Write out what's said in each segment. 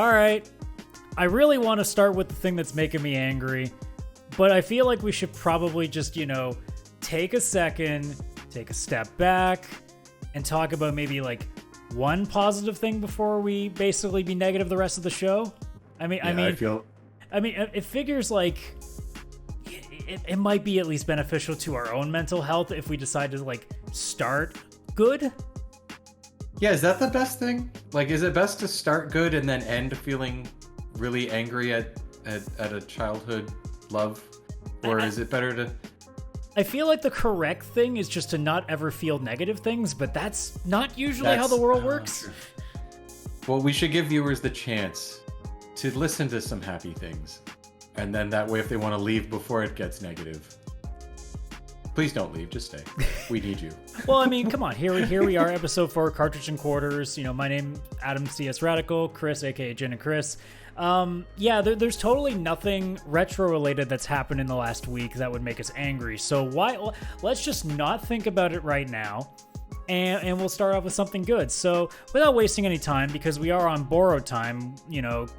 all right, I really want to start with the thing that's making me angry, but I feel like we should probably just, take a second, take a step back, and talk about maybe like one positive thing before we basically be negative the rest of the show. It figures like it might be at least beneficial to our own mental health if we decide to like start good. Yeah, is that the best thing? Like, is it best to start good and then end feeling really angry at a childhood love? Or is it better to... I feel like the correct thing is just to not ever feel negative things, but that's not usually how the world works. Well, we should give viewers the chance to listen to some happy things. And then that way, if they want to leave before it gets negative, please don't leave, just stay. We need you. Well, I mean, come on. Here we are, episode 4, Cartridge and Quarters. My name, Adam, CSRadical, Chris, aka Jen and Chris. There's totally nothing retro-related that's happened in the last week that would make us angry. So let's just not think about it right now, and we'll start off with something good. So without wasting any time, because we are on borrowed time,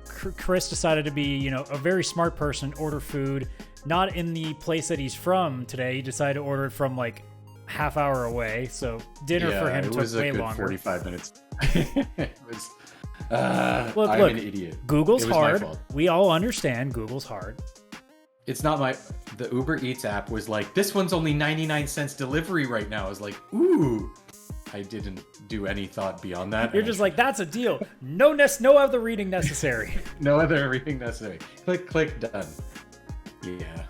Chris decided to be, a very smart person, order food, not in the place that he's from today. He decided to order it from like half hour away. So dinner for him took way longer. 45 minutes. It was... Look, I'm an idiot. Google's hard. We all understand Google's hard. It's not the Uber Eats app was like, this one's only 99 cents delivery right now. I was like, ooh. I didn't do any thought beyond that. You're just like, that's a deal. No other reading necessary. No other reading necessary. Click, done. Yeah.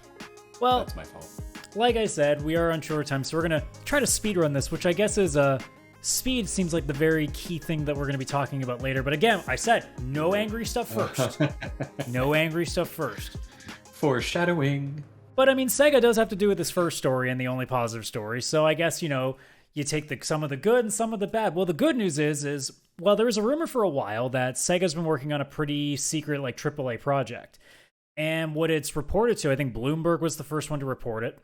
Well, that's my fault. Like I said, we are on short time, so we're going to try to speedrun this, which I guess is speed seems like the very key thing that we're going to be talking about later. But again, I said, no angry stuff first. No angry stuff first. Foreshadowing. But I mean, SEGA does have to do with this first story and the only positive story. So I guess, you take some of the good and some of the bad. Well, the good news is there was a rumor for a while that SEGA's been working on a pretty secret, like, AAA project. And what it's reported to, I think Bloomberg was the first one to report it.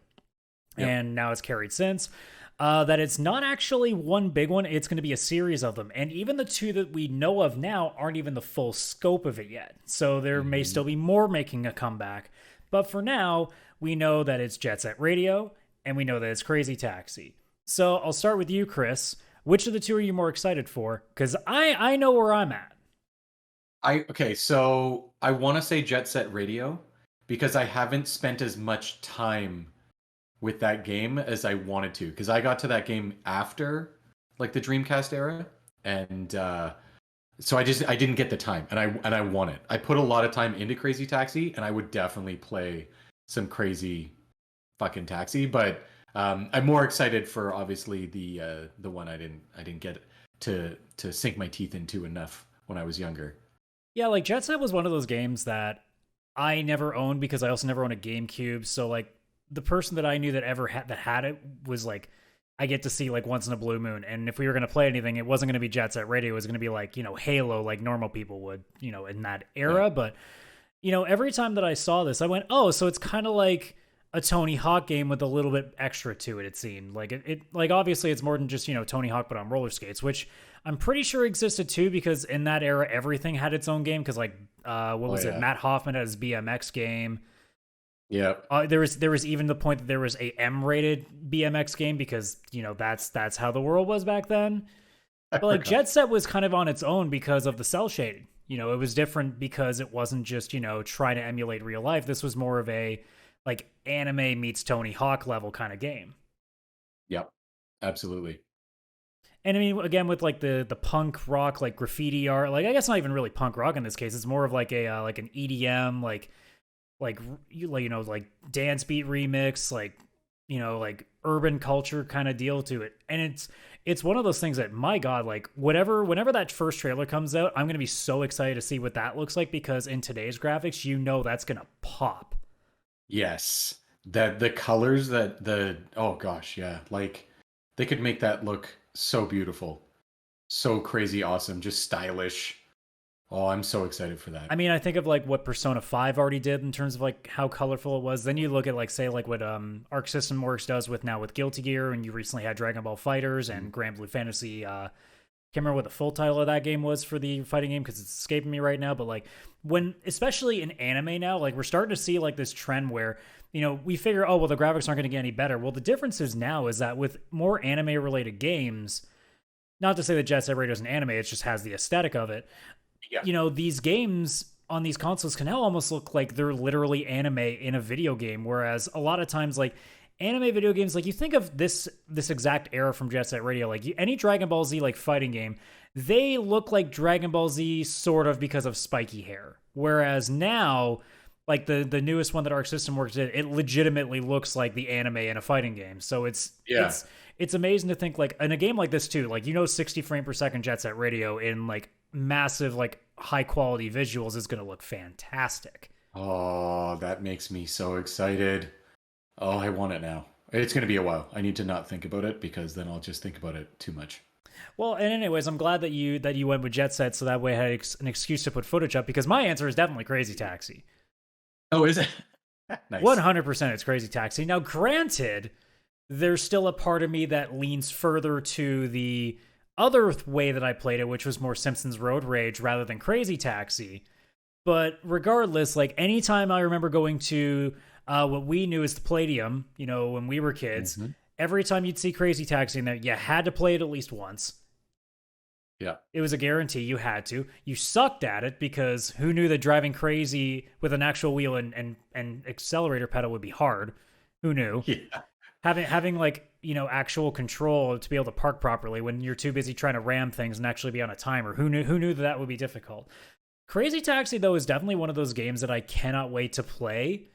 Yep. And now it's carried since. That it's not actually one big one. It's going to be a series of them. And even the two that we know of now aren't even the full scope of it yet. So there may still be more making a comeback. But for now, we know that it's Jet Set Radio, and we know that it's Crazy Taxi. So I'll start with you, Chris. Which of the two are you more excited for? Because I know where I'm at. So I want to say Jet Set Radio because I haven't spent as much time with that game as I wanted to, because I got to that game after like the Dreamcast era, and so I didn't get the time, and I want it. I put a lot of time into Crazy Taxi, and I would definitely play some Crazy fucking Taxi, but I'm more excited for obviously the one I didn't get to sink my teeth into enough when I was younger. Yeah, like Jet Set was one of those games that I never owned because I also never owned a GameCube, so like the person that I knew that ever had it was like, I get to see like once in a blue moon. And if we were going to play anything, it wasn't going to be Jet Set Radio. It was going to be like, Halo, like normal people would, in that era. Yeah. But, every time that I saw this, I went, oh, so it's kind of like a Tony Hawk game with a little bit extra to it, it seemed. Like it like obviously it's more than just, Tony Hawk, but on roller skates, which I'm pretty sure existed too, because in that era, everything had its own game. Because like, what was it? Matt Hoffman had his BMX game. Yeah. There was even the point that there was a M-rated BMX game because, that's how the world was back then. But like Jet Set was kind of on its own because of the cell shading. It was different because it wasn't just, trying to emulate real life. This was more of a like anime meets Tony Hawk level kind of game. Yep. Absolutely. And I mean, again, with like the punk rock, like graffiti art, like I guess not even really punk rock in this case. It's more of like a like an EDM, like dance beat remix, like urban culture kind of deal to it. And it's one of those things that, my God, like whenever that first trailer comes out, I'm going to be so excited to see what that looks like, because in today's graphics, that's going to pop. Yes. The colors oh gosh. Yeah. Like they could make that look so beautiful, so crazy awesome, just stylish. Oh, I'm so excited for that. I mean, I think of like what Persona 5 already did in terms of like how colorful it was. Then you look at like, say, like what Arc System Works does with Guilty Gear, and you recently had Dragon Ball Fighters and Grand Blue Fantasy can't remember what the full title of that game was for the fighting game because it's escaping me right now. But like when, especially in anime now, like we're starting to see like this trend where, you know, we figure, oh, well, the graphics aren't going to get any better. Well, the difference is now is that with more anime related games, not to say that Jet Set Radio is an anime, it just has the aesthetic of it. Yeah. You know, these games on these consoles can now almost look like they're literally anime in a video game. Whereas a lot of times, like anime video games, like you think of this exact era from Jet Set Radio, like any Dragon Ball Z like fighting game, they look like Dragon Ball Z sort of because of spiky hair. Whereas now, like the newest one that Arc System Works did, it legitimately looks like the anime in a fighting game. So it's amazing to think like in a game like this too, like 60 frame per second Jet Set Radio in like massive like high quality visuals is going to look fantastic. Oh, that makes me so excited. Oh, I want it now. It's going to be a while. I need to not think about it because then I'll just think about it too much. Well, and anyways, I'm glad that you went with Jet Set, so that way I had an excuse to put footage up because my answer is definitely Crazy Taxi. Oh, is it? Nice. 100% it's Crazy Taxi. Now, granted, there's still a part of me that leans further to the other way that I played it, which was more Simpsons Road Rage rather than Crazy Taxi. But regardless, like anytime I remember going to what we knew as the Palladium, when we were kids, every time you'd see Crazy Taxi in there, you had to play it at least once. Yeah. It was a guarantee you had to. You sucked at it because who knew that driving crazy with an actual wheel and accelerator pedal would be hard? Who knew? Yeah. Having like, actual control to be able to park properly when you're too busy trying to ram things and actually be on a timer. Who knew that would be difficult? Crazy Taxi, though, is definitely one of those games that I cannot wait to play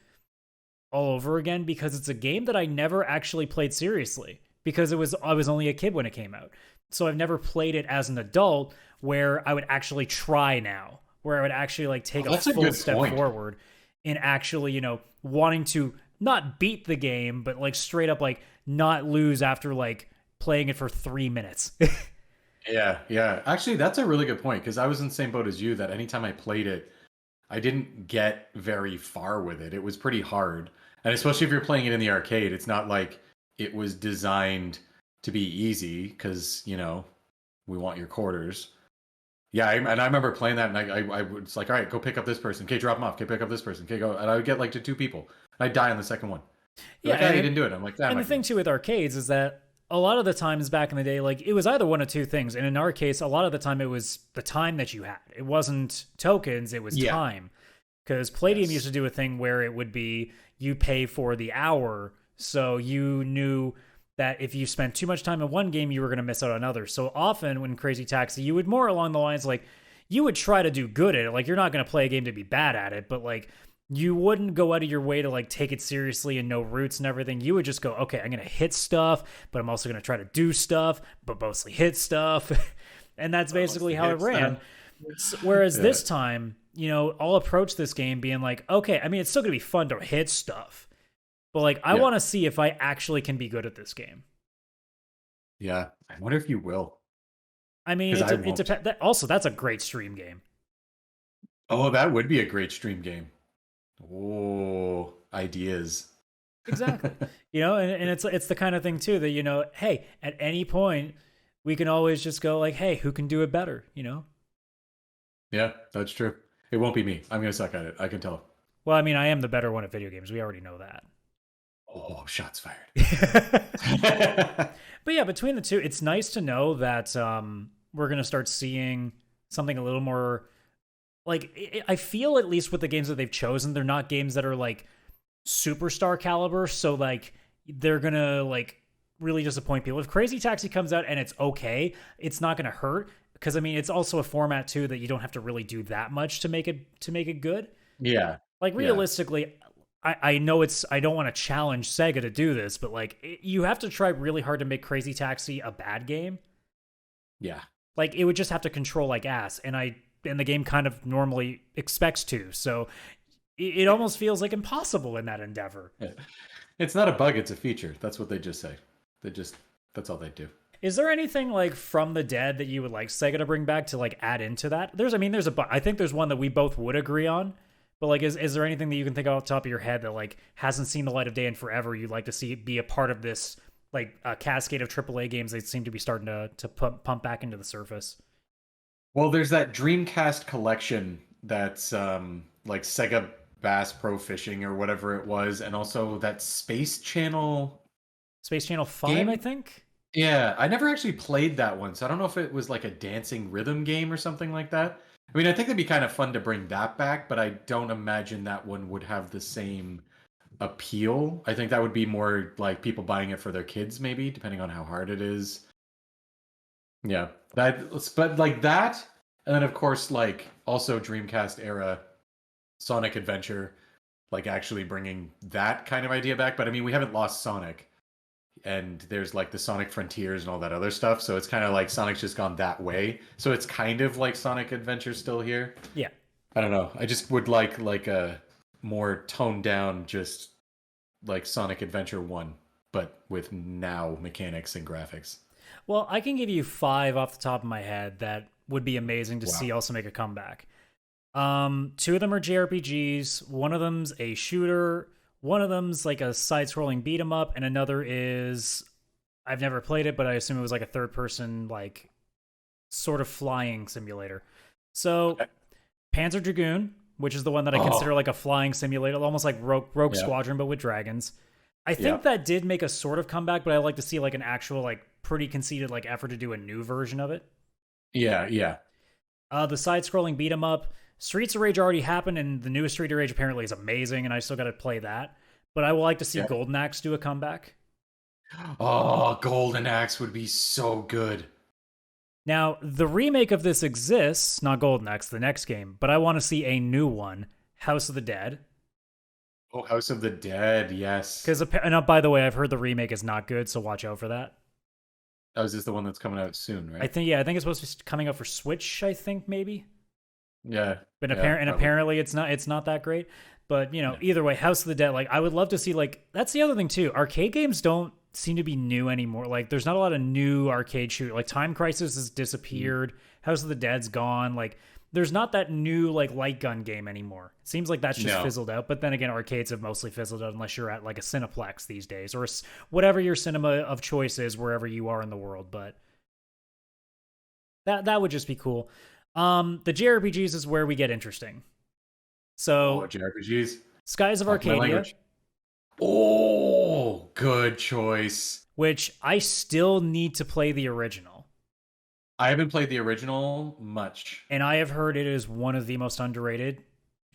all over again because it's a game that I never actually played seriously because I was only a kid when it came out. So I've never played it as an adult where I would actually try now, where I would actually like take a full step forward in actually, wanting to not beat the game, but like straight up like not lose after like playing it for 3 minutes. Yeah. Actually, that's a really good point because I was in the same boat as you that anytime I played it, I didn't get very far with it. It was pretty hard. And especially if you're playing it in the arcade, it's not like it was designed to be easy because, we want your quarters. Yeah, and I remember playing that and I was like, all right, go pick up this person. Okay, drop them off. Okay, pick up this person. Okay, go. And I would get like to 2 people. I'd die on the second one. Yeah, like, hey, you didn't do it. I'm like, that. And the thing too with arcades is that a lot of the times back in the day, like it was either one of 2 things. And in our case, a lot of the time it was the time that you had. It wasn't tokens, it was time. Because Palladium used to do a thing where it would be you pay for the hour. So you knew that if you spent too much time in one game, you were going to miss out on others. So often when Crazy Taxi, you would more along the lines like you would try to do good at it. Like you're not going to play a game to be bad at it, but like you wouldn't go out of your way to like take it seriously and know routes and everything. You would just go, okay, I'm going to hit stuff, but I'm also going to try to do stuff, but mostly hit stuff. And that's basically how it ran. Whereas this time, I'll approach this game being like, okay, I mean, it's still going to be fun to hit stuff. But like, I want to see if I actually can be good at this game. Yeah, I wonder if you will. I mean, it depends. Also, that's a great stream game. Oh, that would be a great stream game. Oh, ideas. Exactly. And it's the kind of thing too that hey, at any point we can always just go like, hey, who can do it better? Yeah, that's true. It won't be me. I'm gonna suck at it. I can tell. Well, I mean, I am the better one at video games. We already know that. Oh, shots fired. But yeah, between the two, it's nice to know that we're going to start seeing something a little more like I feel at least with the games that they've chosen, they're not games that are like superstar caliber. So like they're going to like really disappoint people. If Crazy Taxi comes out and it's okay, it's not going to hurt because I mean, it's also a format too that you don't have to really do that much to make it good. Yeah. Like realistically, I know I don't want to challenge Sega to do this, but like you have to try really hard to make Crazy Taxi a bad game. Yeah. Like it would just have to control like ass. And the game kind of normally expects to. So it almost feels like impossible in that endeavor. Yeah. It's not a bug, it's a feature. That's what they just say. That's all they do. Is there anything like from the dead that you would like Sega to bring back to like add into that? I think there's one that we both would agree on. But like, is there anything that you can think of off the top of your head that like hasn't seen the light of day in forever you'd like to see be a part of this like a cascade of AAA games they seem to be starting to pump back into the surface. Well, there's that Dreamcast collection that's like Sega Bass Pro Fishing or whatever it was, and also that Space Channel Space Channel 5, I game. think. Yeah, I never actually played that one, so I don't know if it was like a dancing rhythm game or something like that. I mean, I think it'd be kind of fun to bring that back, but I don't imagine that one would have the same appeal. I think that would be more like people buying it for their kids, maybe, depending on how hard it is. Yeah, but like that, and then of course, like also Dreamcast era Sonic Adventure, like actually bringing that kind of idea back. But I mean, we haven't lost Sonic, and there's like the Sonic Frontiers and all that other stuff. So it's kind of like Sonic's just gone that way. So it's kind of like Sonic Adventure still here. Yeah. I don't know. I just would like a more toned down, just like Sonic Adventure 1, but with now mechanics and graphics. Well, I can give you 5 off the top of my head that would be amazing to Wow. see also make a comeback. 2 of them are JRPGs. One of them's a shooter. One of them's like a side-scrolling beat 'em up, and another is I've never played it, but I assume it was like a third-person like sort of flying simulator. So Okay. Panzer Dragoon, which is the one that I consider like a flying simulator, almost like Rogue Yeah. Squadron, but with dragons. I think Yeah. that did make a sort of comeback, but I like to see like an actual like pretty conceited like effort to do a new version of it. Yeah. The side-scrolling beat 'em up. Streets of Rage already happened, and the newest Street of Rage apparently is amazing, and I still got to play that. But I would like to see Yeah. Golden Axe do a comeback. Oh, Golden Axe would be so good. Now, the remake of this exists, not Golden Axe, the next game, but I want to see a new one, House of the Dead. Oh, House of the Dead, yes. Because, by the way, I've heard the remake is not good, so watch out for that. Oh, is this the one that's coming out soon, right? I think it's supposed to be coming out for Switch, I think, maybe. Yeah. But yeah, apparently it's not that great. But either way, House of the Dead, like I would love to see like that's the other thing too. Arcade games don't seem to be new anymore. Like there's not a lot of new arcade shoot. Like Time Crisis has disappeared. House of the Dead's gone. Like there's not that new like light gun game anymore. It seems like that's just fizzled out. But then again, arcades have mostly fizzled out unless you're at like a Cineplex these days or whatever your cinema of choice is wherever you are in the world. But that would just be cool. The JRPGs is where we get interesting. So JRPGs. Skies of Arcadia. Oh, good choice. Which I still need to play the original. I haven't played the original much. And I have heard it is one of the most underrated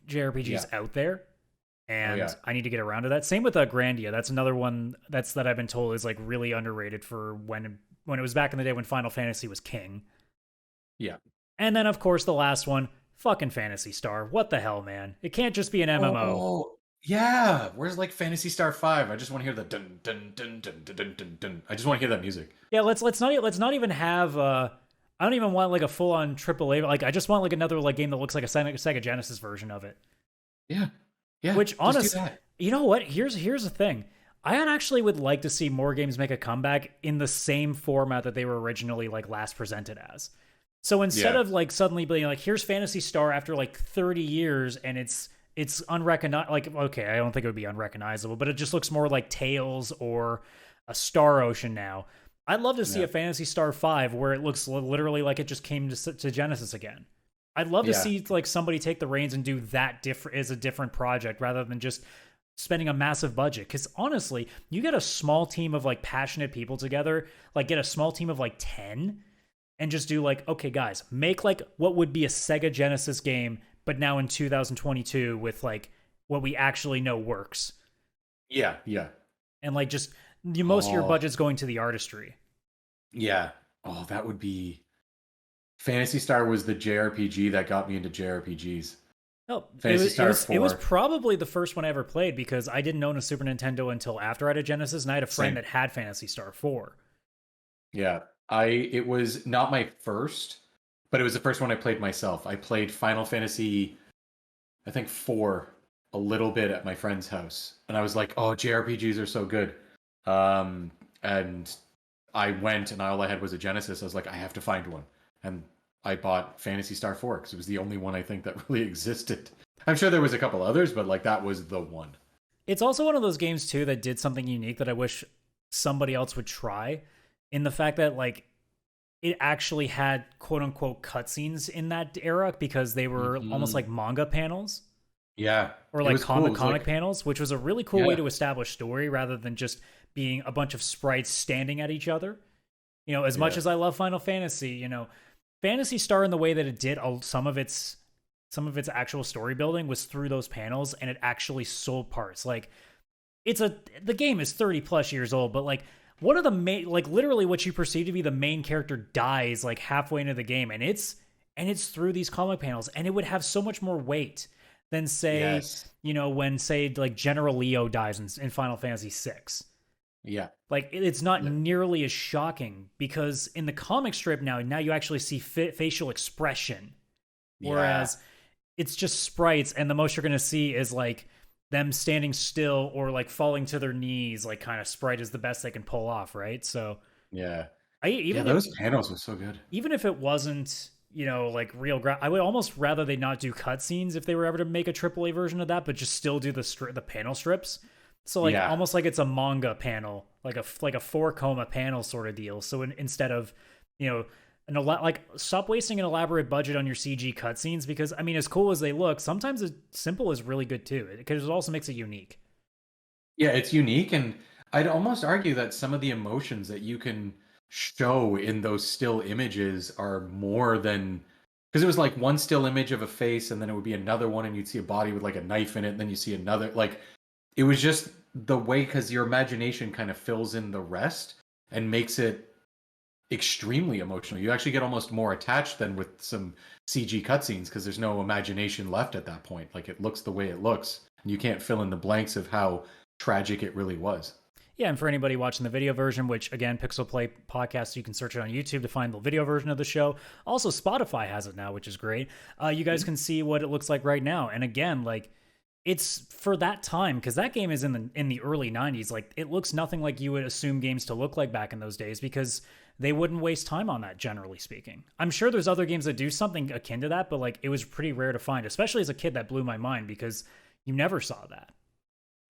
JRPGs out there. And I need to get around to that. Same with Grandia. That's another one that I've been told is like really underrated for when it was back in the day when Final Fantasy was king. Yeah. And then of course the last one, fucking Phantasy Star. What the hell, man? It can't just be an MMO. Oh, yeah. Where's like Phantasy Star 5? I just want to hear the dun dun dun dun dun dun dun dun. I just want to hear that music. Yeah, let's not even have I don't even want like a full on AAA. Like I just want like another like game that looks like a Sega Genesis version of it. Yeah. Yeah. Which honestly, you know what? Here's the thing. I actually would like to see more games make a comeback in the same format that they were originally like last presented as. So instead of like suddenly being like, here's Phantasy Star after like 30 years and it's unrecognizable. Like, okay, I don't think it would be unrecognizable, but it just looks more like Tales or a Star Ocean now. I'd love to see a Phantasy Star 5 where it looks literally like it just came to Genesis again. I'd love to see like somebody take the reins and do that as a different project rather than just spending a massive budget. Because honestly, you get a small team of like passionate people together, like get a small team of like 10 and just do like, okay, guys, make like what would be a Sega Genesis game, but now in 2022 with like what we actually know works. Yeah. And like just most of your budget's going to the artistry. Yeah. Oh, that would be... Phantasy Star was the JRPG that got me into JRPGs. No, Phantasy Star 4. It was probably the first one I ever played because I didn't own a Super Nintendo until after I had a Genesis, and I had a friend that had Phantasy Star 4. Yeah. It was not my first, but it was the first one I played myself. I played Final Fantasy, I think 4, a little bit at my friend's house. And I was like, oh, JRPGs are so good. And I went and all I had was a Genesis. I was like, I have to find one. And I bought Phantasy Star 4 because it was the only one I think that really existed. I'm sure there was a couple others, but like that was the one. It's also one of those games too that did something unique that I wish somebody else would try, in the fact that like it actually had quote unquote cutscenes in that era because they were almost like manga panels Yeah, or it like was cool. It comic was like, panels, which was a really cool way yeah, to establish story rather than just being a bunch of sprites standing at each other. You know, as much yeah, as I love Final Fantasy, you know, Fantasy Star in the way that it did some of its actual story building was through those panels, and it actually sold parts. Like the game is 30 plus years old, but like one of the main, like literally what you perceive to be the main character dies like halfway into the game, and it's through these comic panels, and it would have so much more weight than say, yes, you know, when say like General Leo dies in Final Fantasy 6. yeah, Like it's not yeah, nearly as shocking because in the comic strip now you actually see facial expression, yeah, whereas it's just sprites, and the most you're gonna see is like them standing still or like falling to their knees. Like kind of sprite is the best they can pull off, right? So yeah, I yeah. Those panels were so good. even if it wasn't, you know, like real I would almost rather they not do cutscenes if they were ever to make a AAA version of that, but just still do the panel strips. So like Yeah, almost like it's a manga panel, like a 4 coma panel sort of deal. So instead of, you know, like stop wasting an elaborate budget on your CG cutscenes, because I mean, as cool as they look, sometimes as simple is really good too, because it also makes it unique. yeah, it's unique, and I'd almost argue that some of the emotions that you can show in those still images are more than, because it was like one still image of a face, and then it would be another one, and you'd see a body with like a knife in it, and then you see another, like it was just the way, because your imagination kind of fills in the rest and makes it extremely emotional. You actually get almost more attached than with some CG cutscenes because there's no imagination left at that point. Like it looks the way it looks, and you can't fill in the blanks of how tragic it really was. Yeah, and for anybody watching the video version, which again, Pixel Play Podcast, you can search it on YouTube to find the video version of the show. Also, Spotify has it now, which is great. You guys can see what it looks like right now. And again, like it's for that time, because that game is in the early 90s. Like it looks nothing like you would assume games to look like back in those days, because they wouldn't waste time on that, generally speaking. I'm sure there's other games that do something akin to that, but like it was pretty rare to find, especially as a kid. That blew my mind because you never saw that.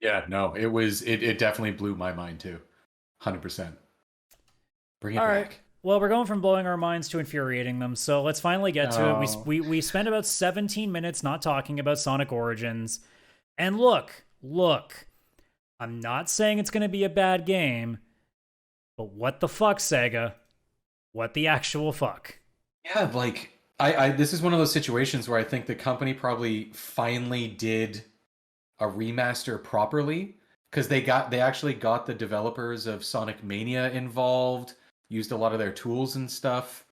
Yeah, no, it definitely blew my mind too. 100%. Bring it All right. back. Well, we're going from blowing our minds to infuriating them. So let's finally get to it. Oh, We spent about 17 minutes not talking about Sonic Origins. And look, I'm not saying it's going to be a bad game, but what the fuck, Sega? What the actual fuck? yeah, like I this is one of those situations where I think the company probably finally did a remaster properly, because they actually got the developers of Sonic Mania involved, used a lot of their tools and stuff.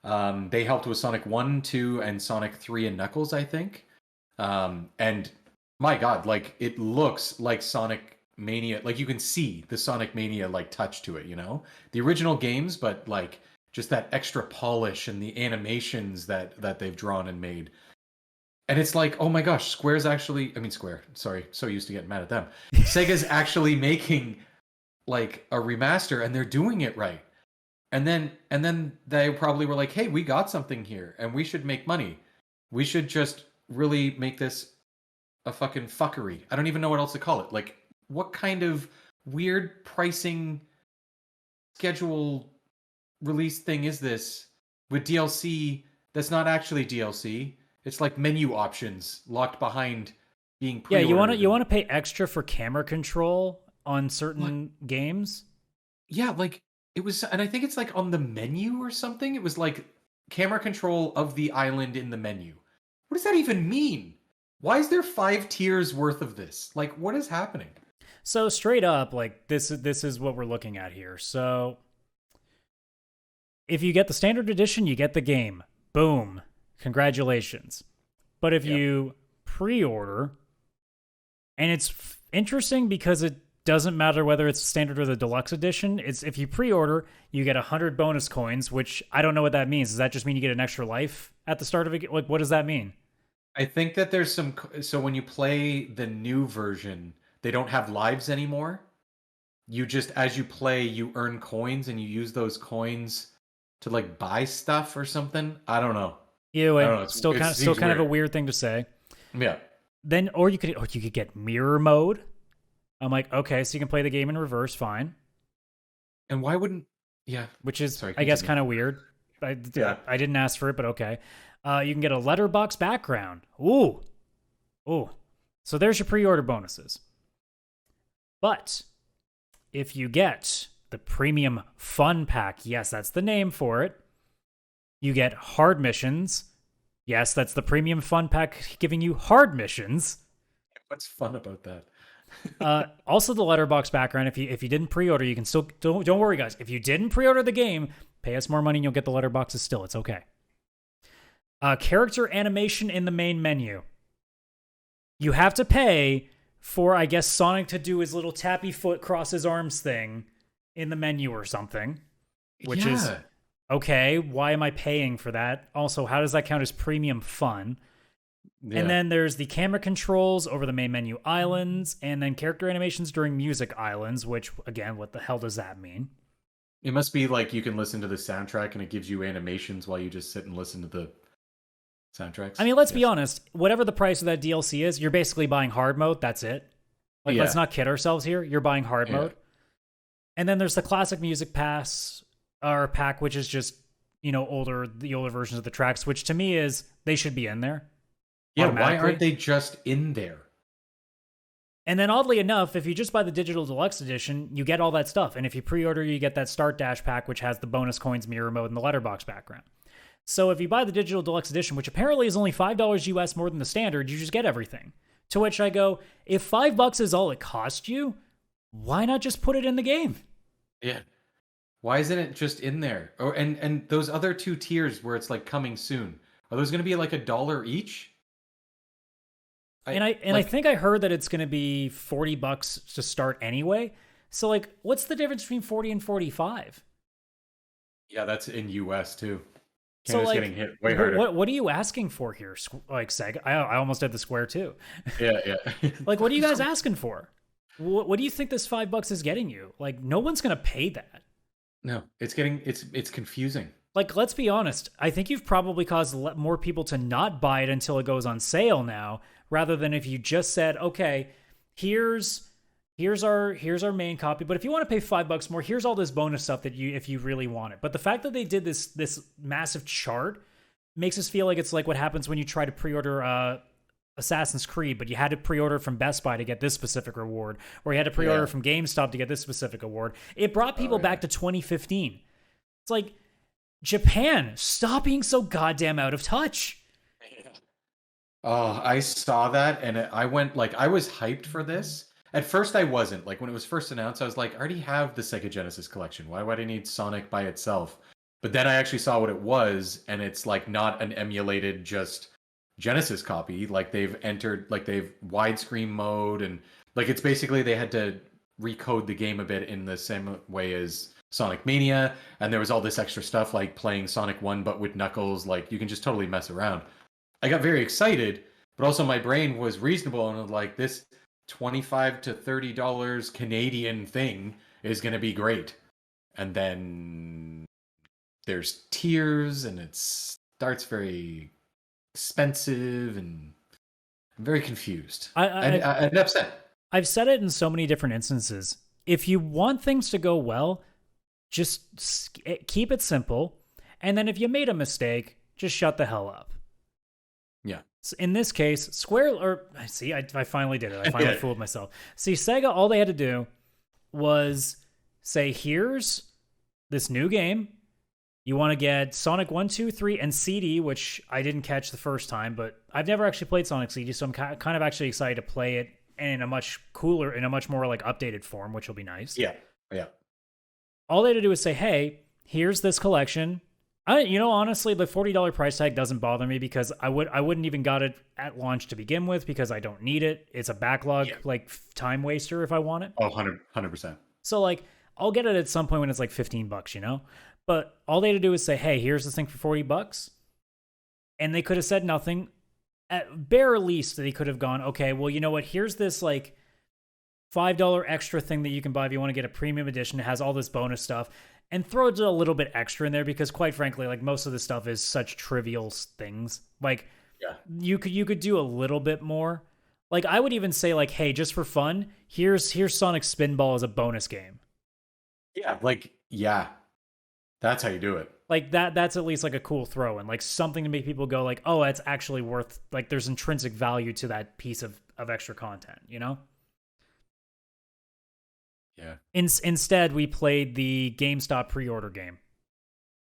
They helped with Sonic 1, 2, and Sonic 3 and Knuckles, I think. And my God, like it looks like Sonic Mania, like you can see the Sonic Mania like touch to it, you know? The original games, but like just that extra polish and the animations that they've drawn and made. And it's like, oh my gosh, Square, sorry, so used to getting mad at them. Sega's actually making like a remaster, and they're doing it right. And then they probably were like, hey, we got something here and we should make money. We should just really make this a fucking fuckery. I don't even know what else to call it. Like, what kind of weird pricing schedule release thing is this with DLC that's not actually DLC? It's like menu options locked behind being Yeah, pre-ordered. you want to pay extra for camera control on What? certain games? Yeah, like it was, and I think it's like on the menu or something. It was like camera control of the island in the menu. What does that even mean? Why is there 5 tiers worth of this? Like, what is happening? So straight up, like this is what we're looking at here. So if you get the standard edition, you get the game. Boom. Congratulations. But if Yeah. you pre-order, and it's interesting because it doesn't matter whether it's standard or the deluxe edition. It's if you pre-order, you get 100 bonus coins, which I don't know what that means. Does that just mean you get an extra life at the start of it? Like, what does that mean? I think that there's some. So when you play the new version, they don't have lives anymore. You just, as you play, you earn coins, and you use those coins to like buy stuff or something. I don't know. Either I way, don't know. It still seems kind of a weird. weird thing to say. Yeah. Then, or you could get mirror mode. I'm like, okay, so you can play the game in reverse, fine. And why wouldn't? Yeah. which is, Sorry. I guess, Continue. kind of weird. Yeah. I didn't ask for it, but okay. You can get a letterbox background. Ooh. Ooh. So there's your pre-order bonuses. But if you get the premium fun pack, yes, that's the name for it. You get hard missions. Yes, that's the premium fun pack giving you hard missions. What's fun about that? Also, the letterbox background. If you didn't pre-order, you can still don't worry, guys. If you didn't pre-order the game, pay us more money and you'll get the letterboxes still. It's okay. Character animation in the main menu. You have to pay for, I guess, Sonic to do his little tappy foot cross his arms thing in the menu or something, which is okay. Why am I paying for that? Also, how does that count as premium fun? Yeah. And then there's the camera controls over the main menu islands, and then character animations during music islands, which, again, what the hell does that mean? It must be like you can listen to the soundtrack and it gives you animations while you just sit and listen to the soundtracks. I mean, let's be honest. Whatever the price of that DLC is, you're basically buying hard mode. That's it. Like, let's not kid ourselves here. You're buying hard mode. And then there's the classic music pass or pack, which is just, the older versions of the tracks, which to me is they should be in there. Yeah, why aren't they just in there? And then oddly enough, if you just buy the digital deluxe edition, you get all that stuff. And if you pre-order, you get that Start Dash pack, which has the bonus coins, mirror mode, and the letterbox background. So if you buy the digital deluxe edition, which apparently is only $5 US more than the standard, you just get everything. To which I go, if $5 is all it cost you, why not just put it in the game? Yeah. Why isn't it just in there? Or and those other two tiers where it's like coming soon, are those going to be like $1 each? I think I heard that it's going to be $40 to start anyway. So like, what's the difference between 40 and 45? Yeah, that's in US too. Canada's so getting hit way harder. What are you asking for here? Like SEGA? I almost had the Square too. Yeah. Like, what are you guys asking for? What do you think this $5 is getting you? Like, no one's going to pay that. No, it's confusing. Like, let's be honest. I think you've probably caused more people to not buy it until it goes on sale now, rather than if you just said, okay, here's our main copy, but if you want to pay $5 more, here's all this bonus stuff that if you really want it. But the fact that they did this massive chart makes us feel like it's like what happens when you try to pre-order Assassin's Creed, but you had to pre-order from Best Buy to get this specific reward, or you had to pre-order from GameStop to get this specific award. It brought people back to 2015. It's like, Japan, stop being so goddamn out of touch. Oh, I saw that and I went like, I was hyped for this. At first I wasn't. Like when it was first announced, I was like, I already have the Sega Genesis collection. Why would I need Sonic by itself? But then I actually saw what it was, and it's like not an emulated just Genesis copy. Like they've widescreen mode, and like it's basically they had to recode the game a bit in the same way as Sonic Mania, and there was all this extra stuff like playing Sonic 1 but with Knuckles. Like you can just totally mess around. I got very excited, but also my brain was reasonable and was like, this $25 to $30 Canadian thing is going to be great. And then there's tiers and it starts very expensive, and I'm very confused. I'm upset. I've said it in so many different instances. If you want things to go well, just keep it simple. And then if you made a mistake, just shut the hell up. Yeah. So in this case, I finally did it. I finally fooled myself. See, Sega, all they had to do was say, here's this new game. You want to get Sonic 1, 2, 3, and CD, which I didn't catch the first time, but I've never actually played Sonic CD, so I'm kind of actually excited to play it in a much more like updated form, which will be nice. Yeah. All they had to do is say, hey, here's this collection. Honestly, the $40 price tag doesn't bother me because I wouldn't even got it at launch to begin with because I don't need it. It's a backlog, like time waster if I want it. Oh, 100%. So like, I'll get it at some point when it's like $15, But all they had to do is say, hey, here's this thing for $40. And they could have said nothing. At bare least, they could have gone, okay, well, you know what? Here's this like $5 extra thing that you can buy if you want to get a premium edition. It has all this bonus stuff, and throw a little bit extra in there because, quite frankly, like most of this stuff is such trivial things. Like, you could do a little bit more. Like, I would even say, like, hey, just for fun, here's Sonic Spinball as a bonus game. Yeah, like yeah, that's how you do it. Like that's at least like a cool throw in, like something to make people go like, oh, that's actually worth, like there's intrinsic value to that piece of extra content, you know? Yeah. Instead, we played the GameStop pre-order game.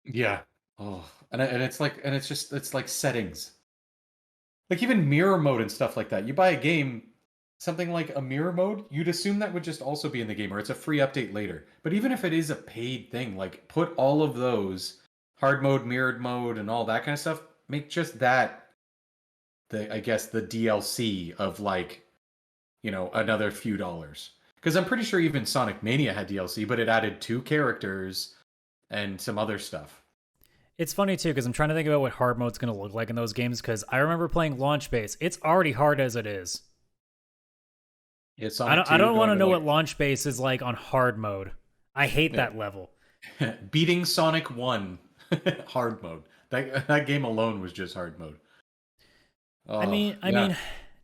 Yeah. Oh, and it's like it's like settings. Like even mirror mode and stuff like that. You buy a game, something like a mirror mode, you'd assume that would just also be in the game or it's a free update later. But even if it is a paid thing, like put all of those hard mode, mirrored mode, and all that kind of stuff, make just that the I guess the DLC of like, another few dollars. Because I'm pretty sure even Sonic Mania had DLC, but it added two characters and some other stuff. It's funny too because I'm trying to think about what hard mode's going to look like in those games because I remember playing Launch Base. It's already hard as it is. Yeah, I Sonic don't I 2 don't want going to to know what like Launch Base is like on hard mode. I hate that level. beating Sonic 1 hard mode. That game alone was just hard mode. I Oh, mean, I yeah. mean,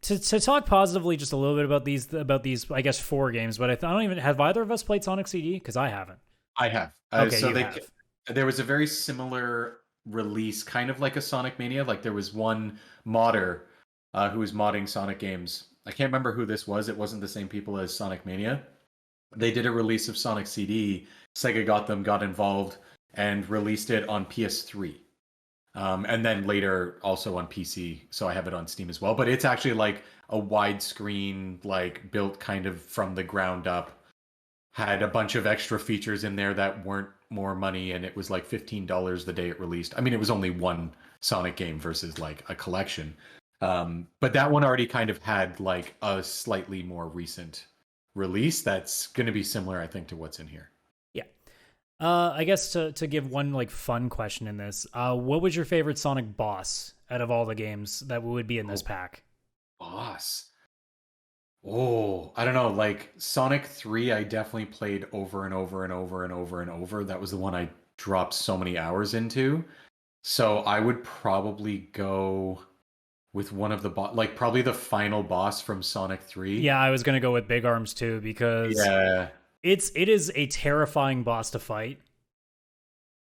to talk positively just a little bit about these I guess four games, but I don't even have either of us played Sonic CD because I haven't. I have. Okay, So you have. there was a very similar release, kind of like a Sonic Mania. Like there was one modder who was modding Sonic games. I can't remember who this was. It wasn't the same people as Sonic Mania. They did a release of Sonic CD. Sega got involved, and released it on PS3. And then later also on PC. So I have it on Steam as well. But it's actually like a widescreen, like built kind of from the ground up. Had a bunch of extra features in there that weren't more money, and it was like $15 the day it released. I mean, it was only one Sonic game versus like a collection. But that one already kind of had like a slightly more recent release that's going to be similar, I think, to what's in here. Yeah. I guess to give one like fun question in this, what was your favorite Sonic boss out of all the games that would be in this Oh, pack? boss. Oh, I don't know. Like Sonic 3, I definitely played over and over and over and over and over. That was the one I dropped so many hours into. So I would probably go with one of the like probably the final boss from Sonic 3. Yeah, I was gonna go with Big Arms too because Yeah. it is a terrifying boss to fight,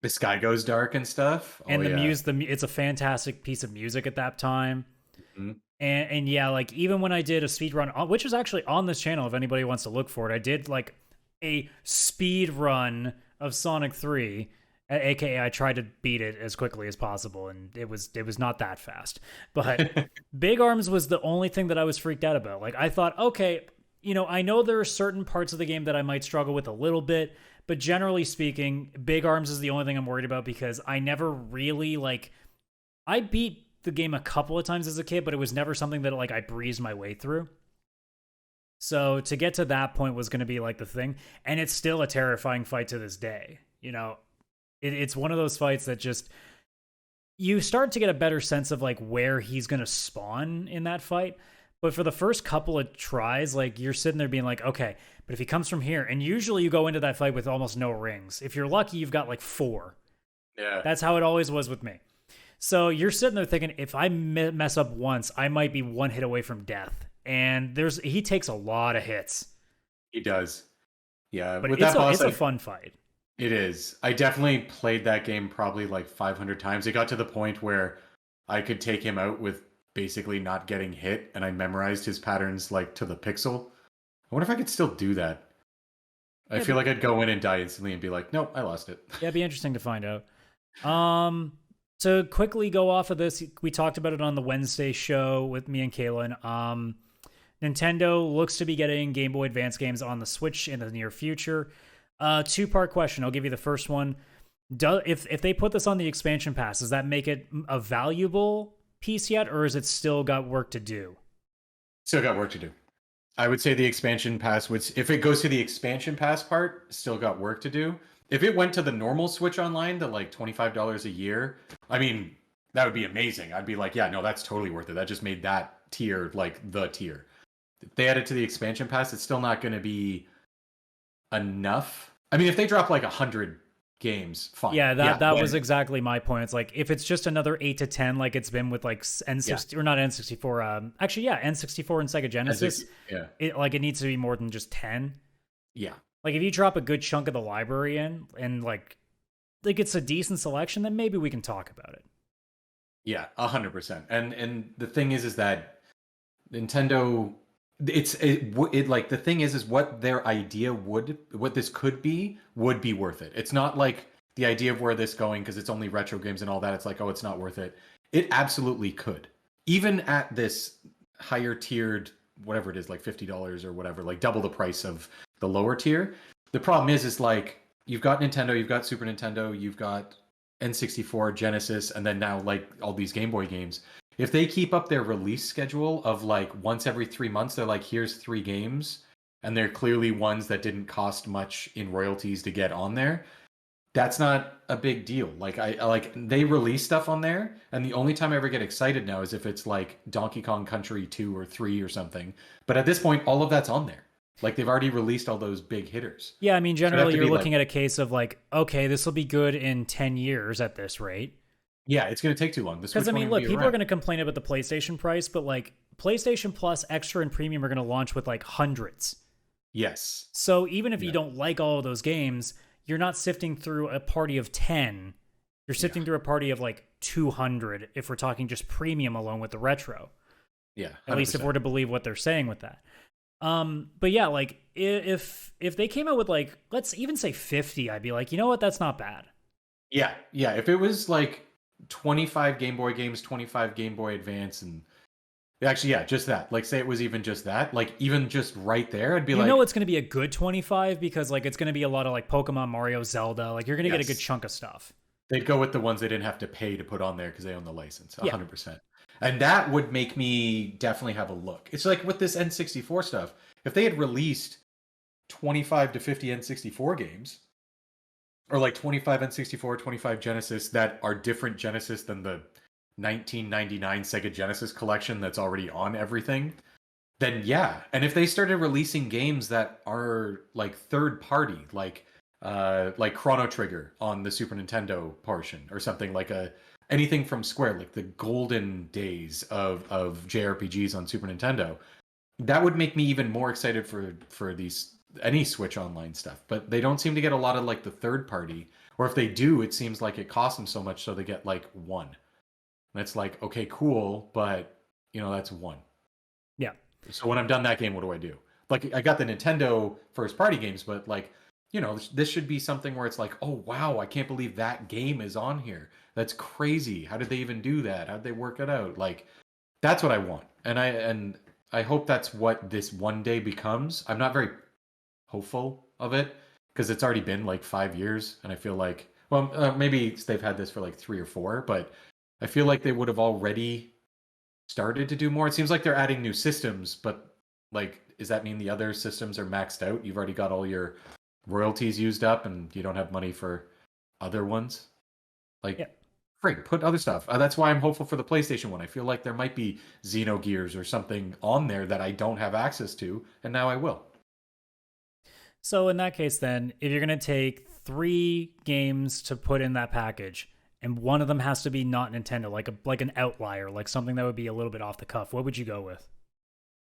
The sky goes dark and stuff. Oh and yeah. it's a fantastic piece of music at that time. Mhm. And yeah, like even when I did a speed run, which is actually on this channel, if anybody wants to look for it, I did like a speed run of Sonic 3, aka I tried to beat it as quickly as possible, and it was not that fast. But Big Arms was the only thing that I was freaked out about. Like I thought, okay, I know there are certain parts of the game that I might struggle with a little bit, but generally speaking, Big Arms is the only thing I'm worried about because I never really like I beat the game a couple of times as a kid, but it was never something that like I breezed my way through. So to get to that point was going to be like the thing, and it's still a terrifying fight to this day. It's one of those fights that just you start to get a better sense of like where he's going to spawn in that fight. But for the first couple of tries, like you're sitting there being like, okay, but if he comes from here, and usually you go into that fight with almost no rings. If you're lucky, you've got like 4. Yeah. That's how it always was with me. So you're sitting there thinking, if I mess up once, I might be one hit away from death. And he takes a lot of hits, He does. Yeah. but With that it's boss, a fun fight. it is. I definitely played that game probably like 500 times. It got to the point where I could take him out with basically not getting hit, and I memorized his patterns like to the pixel. I wonder if I could still do that. I Yeah, feel like I'd go in and die instantly and be like, nope, I lost it. yeah, it'd be interesting to find out. To quickly go off of this, we talked about it on the Wednesday show with me and Kaylan. Nintendo looks to be getting Game Boy Advance games on the Switch in the near future. Two-part question. I'll give you the first one. If they put this on the expansion pass, does that make it a valuable piece yet, or is it still got work to do? Still got work to do. I would say the expansion pass, which if it goes to the expansion pass part, still got work to do. If it went to the normal Switch Online, the like $25 a year, I mean, that would be amazing. I'd be like, yeah, no, that's totally worth it. That just made that tier like the tier. If they add it to the expansion pass, it's still not going to be enough. I mean, if they drop like 100 games, fine. Yeah, that was then- exactly my point. It's like if it's just another 8 to 10, like it's been with like N60 or not N64. Actually, yeah, N64 and Sega Genesis. yeah, It needs to be more than just 10. yeah. Like if you drop a good chunk of the library in and like it's a decent selection, then maybe we can talk about it. Yeah, 100%. And the thing is that Nintendo, it like the thing is what their idea what this could be would be worth it. It's not like the idea of where this going because it's only retro games and all that. It's like, oh, it's not worth it. It absolutely could, even at this higher tiered whatever it is, like $50 or whatever, like double the price of the lower tier. The problem is like you've got Nintendo, you've got Super Nintendo, you've got N64, Genesis, and then now like all these Game Boy games. If they keep up their release schedule of like once every 3 months, they're like, here's 3 games, and they're clearly ones that didn't cost much in royalties to get on there. That's not a big deal. Like I like they release stuff on there, and the only time I ever get excited now is if it's like Donkey Kong Country 2 or 3 or something. But at this point, all of that's on there. Like they've already released all those big hitters. Yeah, I mean, So generally you're looking at a case of like, okay, this will be good in 10 years at this rate. Yeah, it's going to take too long. Because I mean, look, people are going to complain about the PlayStation price, but like PlayStation Plus, Extra, and Premium are going to launch with like hundreds. Yes. So even if you don't like all of those games, you're not sifting through a party of 10. You're sifting through a party of like 200 if we're talking just Premium alone with the retro. Yeah. 100%. At least if we're to believe what they're saying with that. But yeah, like if they came out with like, let's even say 50, I'd be like, you know what? That's not bad. Yeah. Yeah. If it was like 25 Game Boy games, 25 Game Boy Advance, and actually, yeah, just that. Like, say it was even just that. Like, even just right there, I'd be like, you know, it's going to be a good 25 because like it's going to be a lot of like Pokemon, Mario, Zelda. Like you're going to get a good chunk of stuff. They'd go with the ones they didn't have to pay to put on there because they own the license. 100%. And that would make me definitely have a look. It's like with this N64 stuff. If they had released 25 to 50 N64 games, or like 25 N64, 25 Genesis that are different Genesis than the 1999 Sega Genesis collection that's already on everything, then yeah. And if they started releasing games that are like third party, like Chrono Trigger on the Super Nintendo portion, or something like anything from Square, like the golden days of JRPGs on Super Nintendo, that would make me even more excited for these any Switch Online stuff. But they don't seem to get a lot of like the third party, or if they do, it seems like it costs them so much, so they get like one. And it's like, okay, cool, but you know, that's one. Yeah. So when I'm done that game, what do I do? Like, I got the Nintendo first party games, but like, you know, this should be something where it's like, oh wow, I can't believe that game is on here. That's crazy. How did they even do that? How did they work it out? Like, that's what I want, and I hope that's what this one day becomes. I'm not very hopeful of it because it's already been like 5 years, and I feel like, well, maybe they've had this for like 3 or 4, but I feel like they would have already started to do more. It seems like they're adding new systems, but like, does that mean the other systems are maxed out? You've already got all your royalties used up, and you don't have money for other ones? Like, frig, put other stuff. That's why I'm hopeful for the PlayStation one. I feel like there might be Xenogears or something on there that I don't have access to, and now I will. So in that case, then, if you're going to take 3 games to put in that package, and one of them has to be not Nintendo, like an outlier, like something that would be a little bit off the cuff, what would you go with?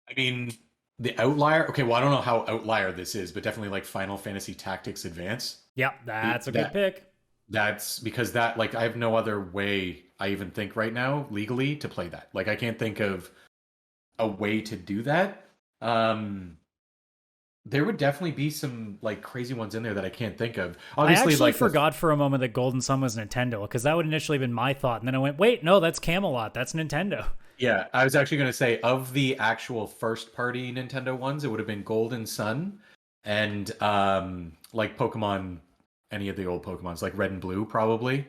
I mean, the outlier. Okay, well, I don't know how outlier this is, but definitely like Final Fantasy Tactics Advance. Yeah, that's a good pick. That's because that, like, I have no other way I even think right now legally to play that. Like, I can't think of a way to do that. There would definitely be some like crazy ones in there that I can't think of. Obviously, I actually like forgot for a moment that Golden Sun was Nintendo, because that would initially have been my thought, and then I went, wait, no, that's Camelot. That's Nintendo. Yeah, I was actually going to say, of the actual first-party Nintendo ones, it would have been Golden Sun and like Pokemon, any of the old Pokemons, like Red and Blue, probably.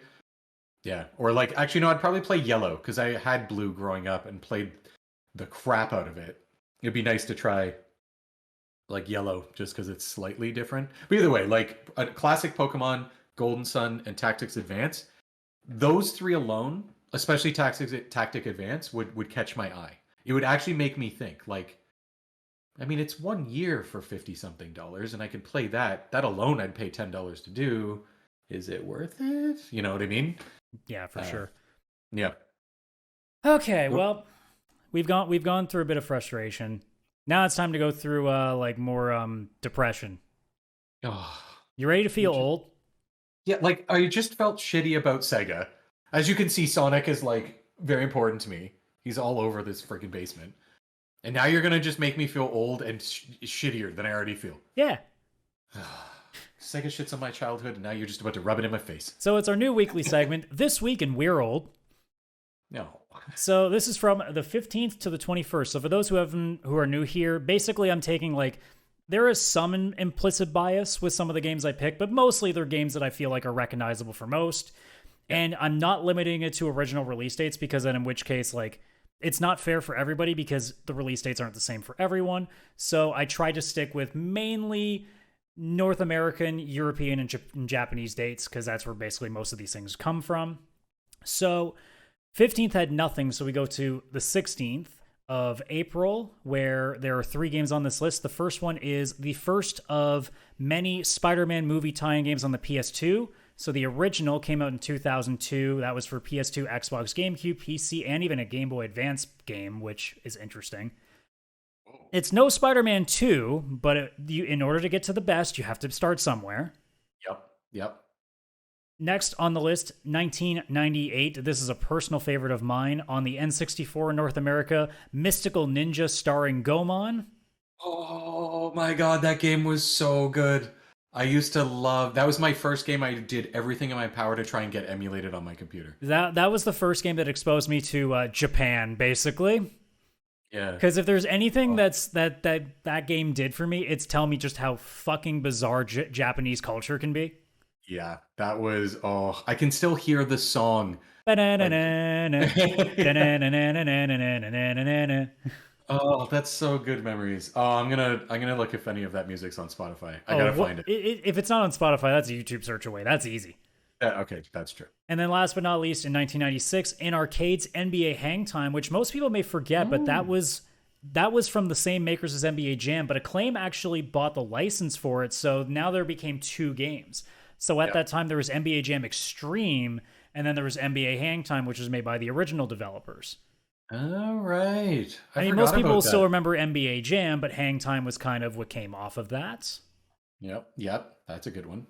Yeah, or like, actually, no, I'd probably play Yellow, because I had Blue growing up and played the crap out of it. It'd be nice to try like Yellow, just because it's slightly different. But either way, like a classic Pokemon, Golden Sun, and Tactics Advance, those 3 alone, especially Tactic Advance, would catch my eye. It would actually make me think, like, I mean, it's 1 year for $50-something, and I could play that. That alone I'd pay $10 to do. Is it worth it? You know what I mean? Yeah, for sure. Yeah. Okay, well, we've gone through a bit of frustration. Now it's time to go through like more depression. Oh, You ready to you feel just, old? yeah, like I just felt shitty about Sega. As you can see, Sonic is like very important to me. He's all over this freaking basement. And now you're gonna just make me feel old and shittier than I already feel. Yeah. Sega shits on my childhood, and now you're just about to rub it in my face. So it's our new weekly segment, This Week in We're Old. No. So this is from the 15th to the 21st. So for those who are new here, basically I'm taking like there is some implicit bias with some of the games I pick, but mostly they're games that I feel like are recognizable for most. And I'm not limiting it to original release dates because then in which case like it's not fair for everybody because the release dates aren't the same for everyone. So I try to stick with mainly North American, European, and Japanese dates because that's where basically most of these things come from. So 15th had nothing, so we go to the 16th of April, where there are 3 games on this list. The first one is the first of many Spider-Man movie tie-in games on the PS2. So the original came out in 2002. That was for PS2, Xbox, GameCube, PC, and even a Game Boy Advance game, which is interesting. It's no Spider-Man 2, but in order to get to the best, you have to start somewhere. Yep. Next on the list, 1998. This is a personal favorite of mine. On the N64 in North America, Mystical Ninja starring Gomon. Oh my god, that game was so good. I used to love... That was my first game. I did everything in my power to try and get emulated on my computer. That was the first game that exposed me to Japan, basically. Yeah. Because if there's anything that game did for me, it's tell me just how fucking bizarre Japanese culture can be. Yeah, that was... Oh, I can still hear the song. Oh, that's so good memories. Oh, I'm gonna look if any of that music's on Spotify. I gotta find it. If it's not on Spotify, that's a YouTube search away. That's easy. Okay, that's true. And then last but not least, in 1996, in arcades, NBA Hang Time, which most people may forget, but that was from the same makers as NBA Jam, but Acclaim actually bought the license for it, so now there became 2 games. So at that time, there was NBA Jam Extreme, and then there was NBA Hang Time, which was made by the original developers. All right. I mean, most people will still remember NBA Jam, but Hang Time was kind of what came off of that. Yep. That's a good one.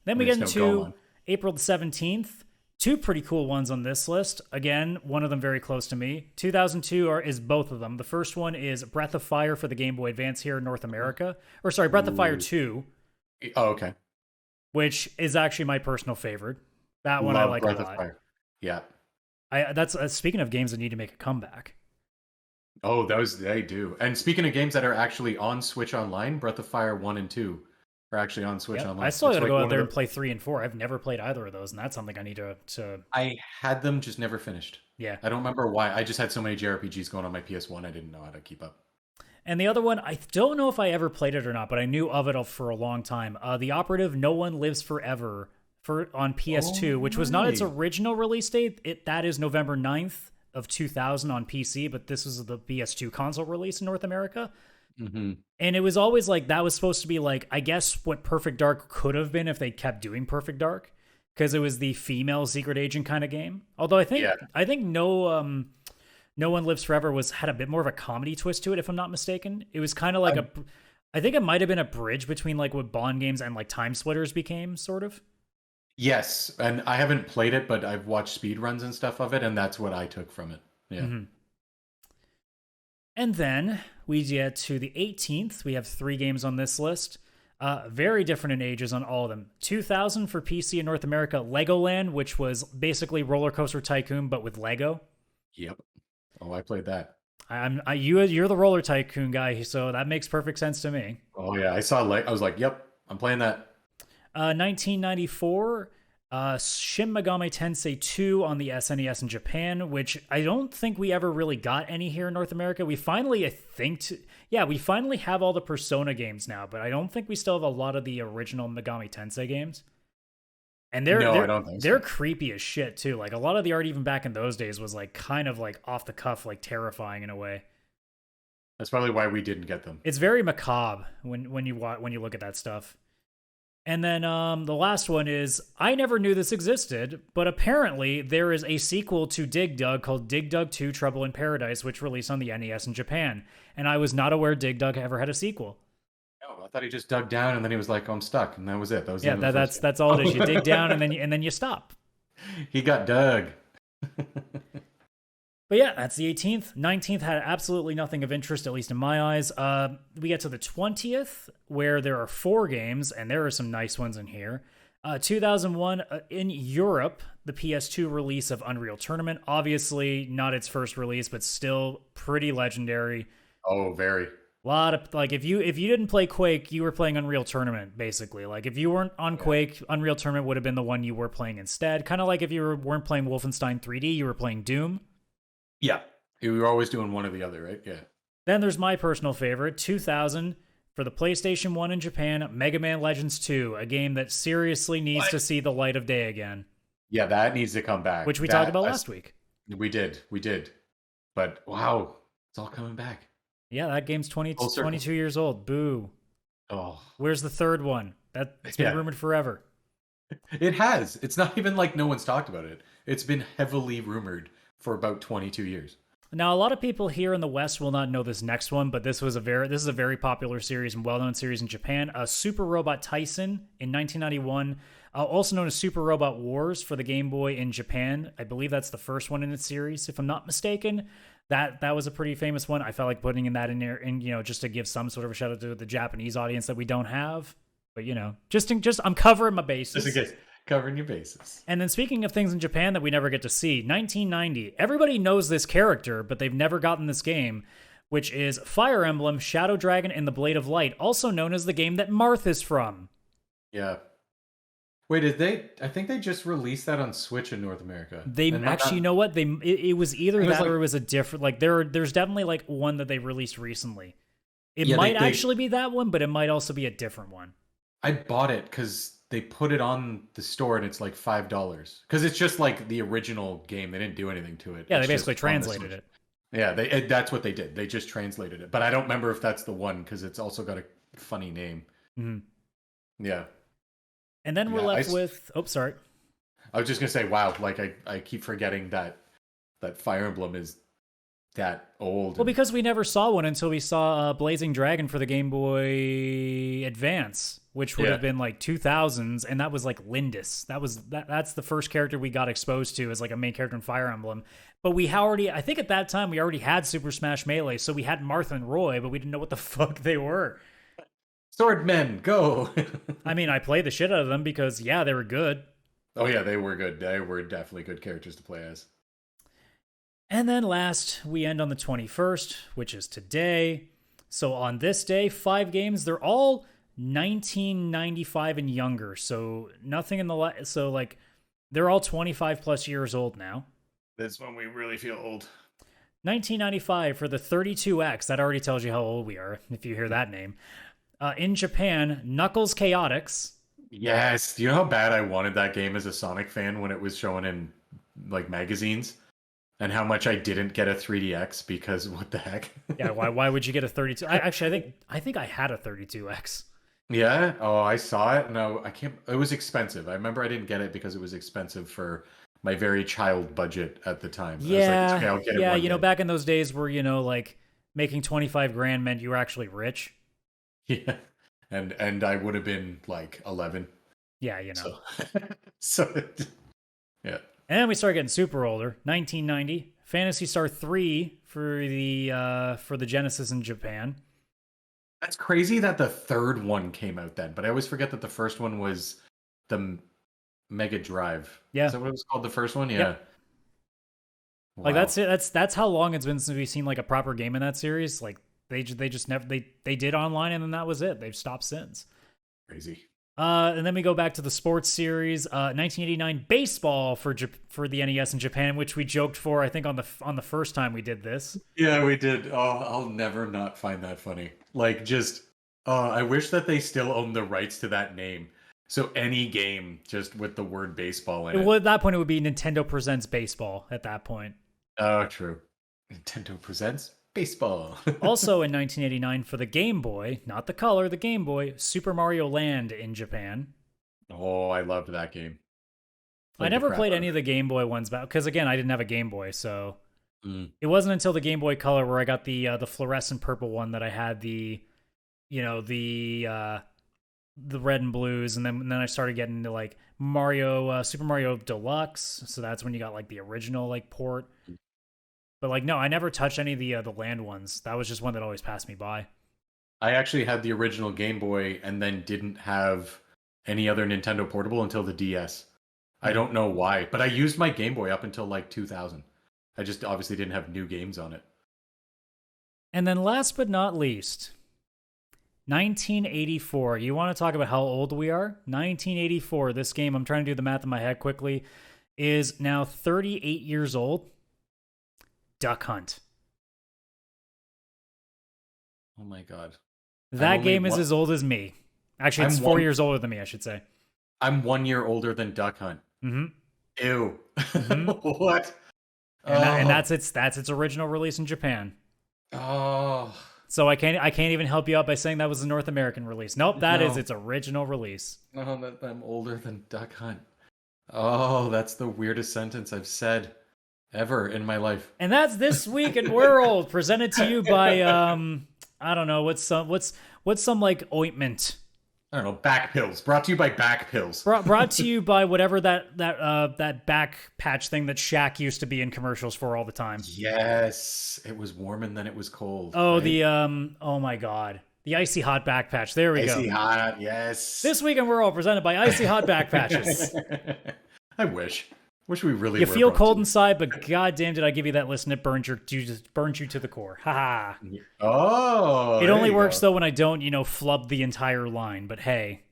Then we get into April the 17th. 2 pretty cool ones on this list. Again, one of them very close to me. 2002 is both of them. The first one is Breath of Fire for the Game Boy Advance here in North America. Or sorry, Breath of Fire 2. Oh, okay. Which is actually my personal favorite. That one I like a lot. Breath of Fire. Yeah. That's speaking of games that need to make a comeback. Oh, they do. And speaking of games that are actually on Switch Online, Breath of Fire 1 and 2 are actually on Switch Online. I still got to go out there and play 3 and 4. I've never played either of those, and that's something I need to... I had them, just never finished. Yeah. I don't remember why. I just had so many JRPGs going on my PS1, I didn't know how to keep up. And the other one, I don't know if I ever played it or not, but I knew of it for a long time. The Operative No One Lives Forever on PS2, which was not its original release date. That is November 9th of 2000 on PC, but this was the PS2 console release in North America. Mm-hmm. And it was always like, that was supposed to be like, I guess what Perfect Dark could have been if they kept doing Perfect Dark, because it was the female secret agent kind of game. Although I think No One Lives Forever had a bit more of a comedy twist to it, if I'm not mistaken. It was kind of like I think it might have been a bridge between like what Bond games and like Time Splitters became, sort of. Yes, and I haven't played it, but I've watched speedruns and stuff of it, and that's what I took from it. Yeah. Mm-hmm. And then we get to the 18th. We have 3 games on this list. Very different in ages on all of them. 2000 for PC in North America, Legoland, which was basically Roller Coaster Tycoon, but with Lego. Yep. Oh, I played that. You're the Roller Tycoon guy, so that makes perfect sense to me. Oh, yeah. I was like, yep, I'm playing that. 1994, Shin Megami Tensei 2 on the SNES in Japan, which I don't think we ever really got any here in North America. We finally, we finally have all the Persona games now, but I don't think we still have a lot of the original Megami Tensei games. And they're creepy as shit too. Like a lot of the art even back in those days was like kind of like off the cuff, like terrifying in a way. That's probably why we didn't get them. It's very macabre when you look at that stuff. And then the last one is, I never knew this existed, but apparently there is a sequel to Dig Dug called Dig Dug 2 Trouble in Paradise, which released on the NES in Japan. And I was not aware Dig Dug ever had a sequel. Oh, thought he just dug down and then he was like, oh, I'm stuck. And that was it. That was the Yeah, end of the first that's all it is. You dig down and then you stop. He got dug. But yeah, that's the 18th. 19th had absolutely nothing of interest, at least in my eyes. We get to the 20th, where there are 4 games, and there are some nice ones in here. 2001, in Europe, the PS2 release of Unreal Tournament. Obviously, not its first release, but still pretty legendary. Oh, very. A lot of, like, if you didn't play Quake, you were playing Unreal Tournament, basically. Like, if you weren't on Quake, Unreal Tournament would have been the one you were playing instead. Kind of like if you weren't playing Wolfenstein 3D, you were playing Doom. Yeah. You were always doing one or the other, right? Yeah. Then there's my personal favorite, 2000, for the PlayStation 1 in Japan, Mega Man Legends 2, a game that seriously needs to see the light of day again. Yeah, that needs to come back. Which we talked about last week. We did. But wow, it's all coming back. Yeah, that game's 22 years old. Boo. Oh. Where's the third one? It's been rumored forever. It has. It's not even like no one's talked about it. It's been heavily rumored for about 22 years. Now, a lot of people here in the West will not know this next one, but this is a very popular series and well-known series in Japan. Super Robot Tyson in 1991, also known as Super Robot Wars for the Game Boy in Japan. I believe that's the first one in its series, if I'm not mistaken. That was a pretty famous one. I felt like putting that in there, and just to give some sort of a shout out to the Japanese audience that we don't have. But just I'm covering my bases. Just in case. Covering your bases. And then speaking of things in Japan that we never get to see, 1990. Everybody knows this character, but they've never gotten this game, which is Fire Emblem Shadow Dragon and the Blade of Light, also known as the game that Marth is from. Yeah. Wait, I think they just released that on Switch in North America. They actually, you know what? It was either that or it was a different, like there's definitely like one that they released recently. It might actually be that one, but it might also be a different one. I bought it because they put it on the store and it's like $5 because it's just like the original game. They didn't do anything to it. Yeah, they basically translated it. Yeah, that's what they did. They just translated it. But I don't remember if that's the one because it's also got a funny name. Mm-hmm. Yeah. And then we're left with... Oh, sorry. I was just going to say, wow, like I keep forgetting that Fire Emblem is that old. Well, because we never saw one until we saw Blazing Dragon for the Game Boy Advance, which would have been like 2000s, and that was like Lindis. That's the first character we got exposed to as like a main character in Fire Emblem. But I think at that time we already had Super Smash Melee, so we had Martha and Roy, but we didn't know what the fuck they were. Swordmen, go! I mean, I played the shit out of them because, yeah, they were good. Oh yeah, they were good. They were definitely good characters to play as. And then last, we end on the 21st, which is today. So on this day, 5 games. They're all 1995 and younger. So nothing in the... So, like, they're all 25 plus years old now. That's when we really feel old. 1995 for the 32X. That already tells you how old we are, if you hear that name. In Japan, Knuckles Chaotix. Yes. Do you know how bad I wanted that game as a Sonic fan when it was shown in, like, magazines? And how much I didn't get a 3DX because what the heck? Yeah, why would you get a 32? I think I had a 32X. Yeah. Oh, I saw it. No, I can't. It was expensive. I remember I didn't get it because it was expensive for my very child budget at the time. Yeah. I was like, I'll get it one day. Back in those days where like making 25 grand meant you were actually rich. Yeah. And I would have been like 11. Yeah, So yeah. And then we start getting super older. 1990, Phantasy Star 3 for the Genesis in Japan. That's crazy that the third one came out then, but I always forget that the first one was the Mega Drive. Yeah. Is that what it was called, the first one? Yeah. Yep. Wow. Like that's it. That's how long it's been since we've seen like a proper game in that series. Like they just never they did online and then that was it. They've stopped since. Crazy. And then we go back to the sports series, 1989 baseball for the NES in Japan, which we joked for, I think, on the first time we did this. Yeah, we did. Oh, I'll never not find that funny. Like, just, I wish that they still own the rights to that name. So any game just with the word baseball in it. Well, at that point, it would be Nintendo Presents Baseball at that point. Oh, true. Nintendo Presents Baseball. Also in 1989 for the Game Boy, not the color, the Game Boy, Super Mario Land in Japan. Oh, I loved that game. I never played any of the Game Boy ones because again, I didn't have a Game Boy, so it wasn't until the Game Boy Color where I got the fluorescent purple one that I had the the red and blues, and then I started getting into like Mario, Super Mario Deluxe. So that's when you got like the original like port. But like no, I never touched any of the land ones. That was just one that always passed me by. I actually had the original Game Boy and then didn't have any other Nintendo portable until the DS. I don't know why, but I used my Game Boy up until like 2000. I just obviously didn't have new games on it. And then last but not least, 1984. You want to talk about how old we are? 1984. This game, I'm trying to do the math in my head quickly, is now 38 years old. Duck Hunt. Oh my god. That game is as old as me. Actually, it's 4 years older than me, I should say. I'm 1 year older than Duck Hunt. Mm-hmm. Ew. Mm-hmm. What? And that's its original release in Japan. Oh. So I can't even help you out by saying that was the North American release. Nope, that is its original release. No, I'm older than Duck Hunt. Oh, that's the weirdest sentence I've said ever in my life. And that's This Week in World, presented to you by I don't know, what's some like ointment. I don't know, back pills. Brought to you by back pills. Brought to you by whatever that back patch thing that Shaq used to be in commercials for all the time. Yes, it was warm and then it was cold. Oh, right? Oh my god, the icy hot back patch. There we go. Icy hot, yes. This Week in World, presented by Icy Hot Back Patches. I wish we really. You feel cold inside, but goddamn, did I give you that listen? It burned you to the core. Ha. Oh, it only works though when I don't, flub the entire line. But hey,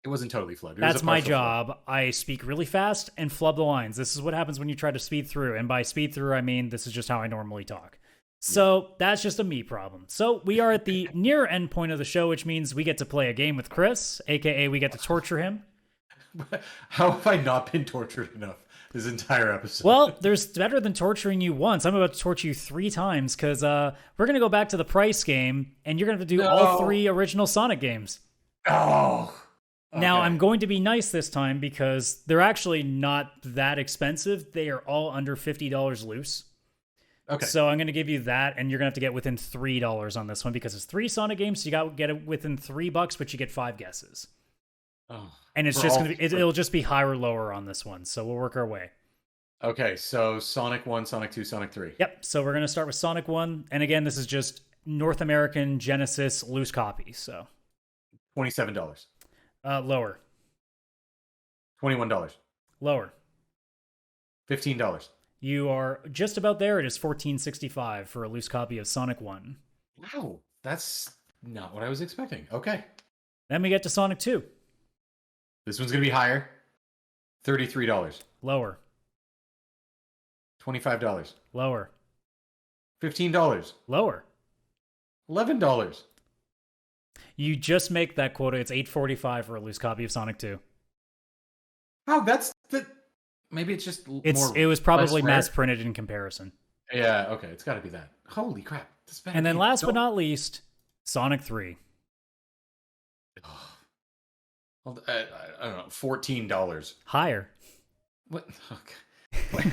it wasn't totally flubbed. That's my job. Flub. I speak really fast and flub the lines. This is what happens when you try to speed through, and by speed through, I mean this is just how I normally talk. So that's just a me problem. So we are at the near end point of the show, which means we get to play a game with Chris, aka we get to torture him. How have I not been tortured enough this entire episode? Well, there's better than torturing you once. I'm about to torture you 3 times because we're going to go back to the price game, and you're going to have to do all 3 original Sonic games. Oh. Okay. Now, I'm going to be nice this time because they're actually not that expensive. They are all under $50 loose. Okay. So I'm going to give you that, and you're going to have to get within $3 on this one because it's 3 Sonic games, so you got to get it within $3, but you get 5 guesses. Oh. And it's just going to be, it'll just be higher or lower on this one. So we'll work our way. Okay. So Sonic 1, Sonic 2, Sonic 3. Yep. So we're going to start with Sonic 1. And again, this is just North American Genesis loose copy. So $27. Lower. $21. Lower. $15. You are just about there. It is $14.65 for a loose copy of Sonic 1. Wow. That's not what I was expecting. Okay. Then we get to Sonic 2. This one's going to be higher. $33. Lower. $25. Lower. $15. Lower. $11. You just make that quota. It's $8.45 for a loose copy of Sonic 2. Oh, that's the... Maybe it's just more... It was probably mass printed in comparison. Yeah, okay. It's got to be that. Holy crap. And then last but not least, Sonic 3. I don't know, $14. Higher. What? Okay.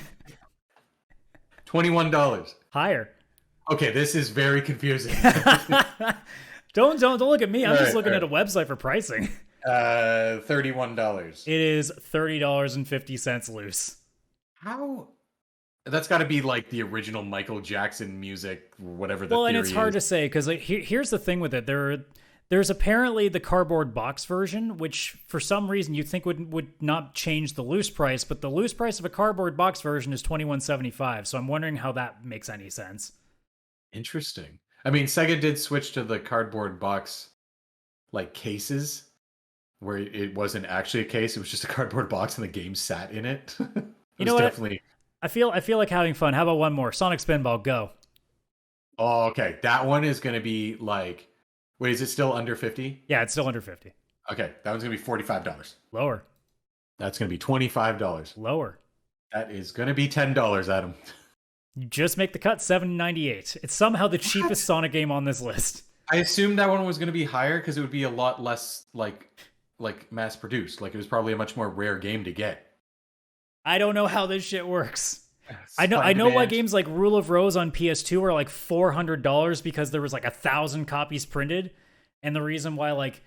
$21. Higher. Okay, this is very confusing. Don't look at me. I'm just looking at a website for pricing. $31. It is $30.50 loose. How? That's got to be like the original Michael Jackson music, whatever the theory is. Well, and it's hard to say because here's the thing with it. There's apparently the cardboard box version, which for some reason you'd think would not change the loose price, but the loose price of a cardboard box version is $21.75. So I'm wondering how that makes any sense. Interesting. I mean, Sega did switch to the cardboard box like cases, where it wasn't actually a case; it was just a cardboard box, and the game sat in it. You know what? Definitely... I feel like having fun. How about one more? Sonic Spinball, go. Oh, okay. That one is going to be like. Wait, is it still under 50? Yeah, it's still under 50. Okay, that one's going to be $45. Lower. That's going to be $25. Lower. That is going to be $10, Adam. You just make the cut, $7.98. It's somehow the cheapest Sonic game on this list. I assumed that one was going to be higher because it would be a lot less like mass produced. Like it was probably a much more rare game to get. I don't know how this shit works. I know why games like Rule of Rose on PS2 are like $400 because there was like 1,000 copies printed. And the reason why, like,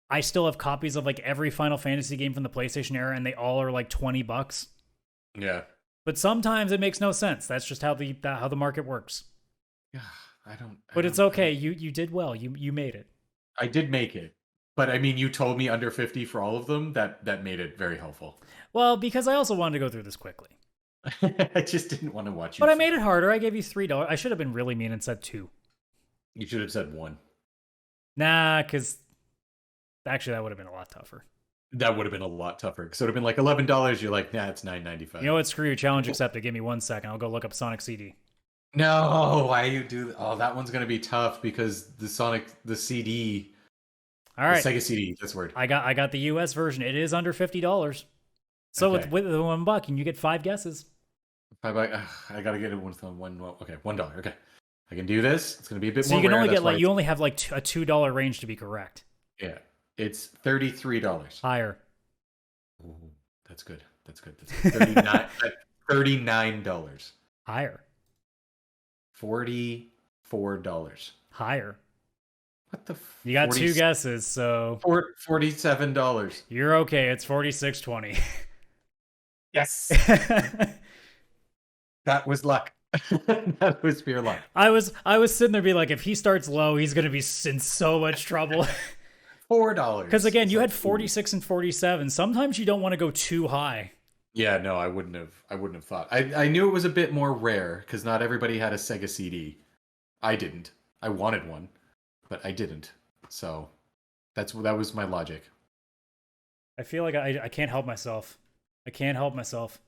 I still have copies of like every Final Fantasy game from the PlayStation era, and they all are like $20. Yeah. But sometimes it makes no sense. That's just how the market works. Yeah, But it's okay. You did well. You made it. I did make it. But I mean, you told me under 50 for all of them. That made it very helpful. Well, because I also wanted to go through this quickly. I just didn't want to watch you. But I made it harder. I gave you $3. I should have been really mean and said 2. You should have said 1. Nah, because actually that would have been a lot tougher. That would have been a lot tougher. So it would have been like $11. You're like, nah, it's $9.95. You know what? Screw you. Challenge accepted. Give me 1 second. I'll go look up Sonic CD. No, why you do? Oh, that one's gonna be tough because the CD. All right, the Sega CD. That's weird. I got the US version. It is under $50. So Okay. with the $1, and you get 5 guesses. I gotta get it with one. Okay, $1. Okay, I can do this. It's gonna be a bit So more. you can rare, only that's get why like you only have like a $2 range to be correct. Yeah, it's $33. Higher. Ooh, that's good. That's good. That's good. $39. Higher. $44. Higher. What the? You got 2 guesses, so $47. you're okay. It's $46.20. Yes. That was luck. That was pure luck. I was sitting there being like, if he starts low, he's gonna be in so much trouble. $4. Because again, you had 46 and 47. Sometimes you don't want to go too high. Yeah, no, I wouldn't have thought. I knew it was a bit more rare because not everybody had a Sega CD. I didn't. I wanted one, but I didn't. So that was my logic. I feel like I can't help myself. I can't help myself.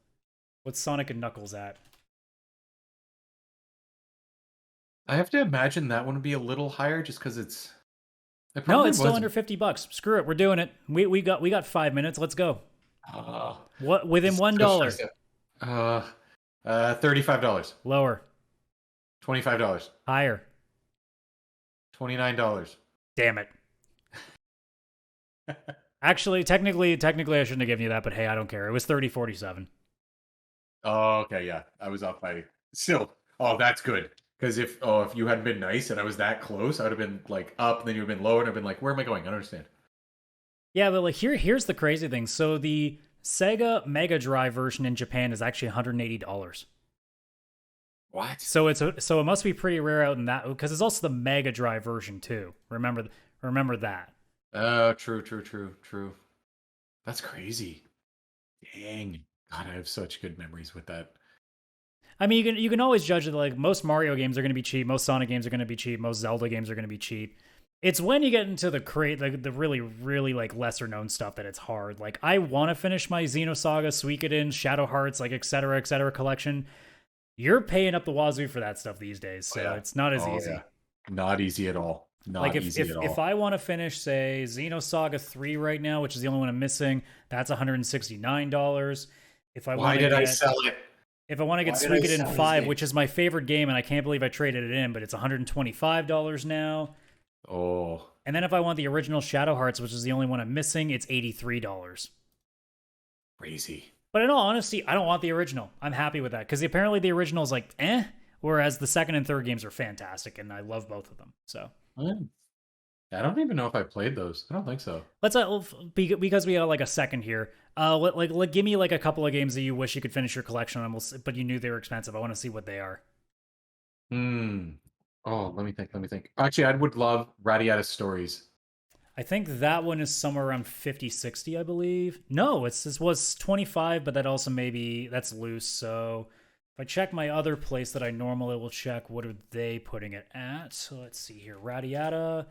What's Sonic and Knuckles at? I have to imagine that one would be a little higher just because it's. No, it's still under $50. Screw it, we're doing it. We got 5 minutes. Let's go. What within $1? $35. Lower. $25. Higher. $29. Damn it. Actually, technically, I shouldn't have given you that, but hey, I don't care. It was 30.47. Oh, okay, yeah, I was off by still. Oh, that's good. Because if you hadn't been nice and I was that close, I would have been like up, and then you would have been lower, and I've been like, where am I going? I don't understand. Yeah, but like here's the crazy thing. So the Sega Mega Drive version in Japan is actually $180. What? So it must be pretty rare out in that, because it's also the Mega Drive version too. Remember that. True. That's crazy. Dang. God, I have such good memories with that. I mean, you can always judge it like most Mario games are going to be cheap, most Sonic games are going to be cheap, most Zelda games are going to be cheap. It's when you get into the really, really like lesser known stuff that it's hard. Like I want to finish my Xenosaga, Suikoden, Shadow Hearts, like et cetera collection. You're paying up the wazoo for that stuff these days, so it's not as easy. Yeah. Not easy at all. If I want to finish, say, Xenosaga 3 right now, which is the only one I'm missing, that's $169. Why did I sell it? If I want to get Suikoden 5, which is my favorite game, and I can't believe I traded it in, but it's $125 now. Oh. And then if I want the original Shadow Hearts, which is the only one I'm missing, it's $83. Crazy. But in all honesty, I don't want the original. I'm happy with that, because apparently the original is like, whereas the second and third games are fantastic, and I love both of them. So I don't even know if I played those. I don't think so. Let's because we got like a second here. Give me like a couple of games that you wish you could finish your collection on, but you knew they were expensive. I want to see what they are. Oh, let me think. Actually, I would love Radiata Stories. I think that one is somewhere around 50, 60, I believe. No, this was 25, but that also that's loose. So if I check my other place that I normally will check, what are they putting it at? So let's see here. Radiata.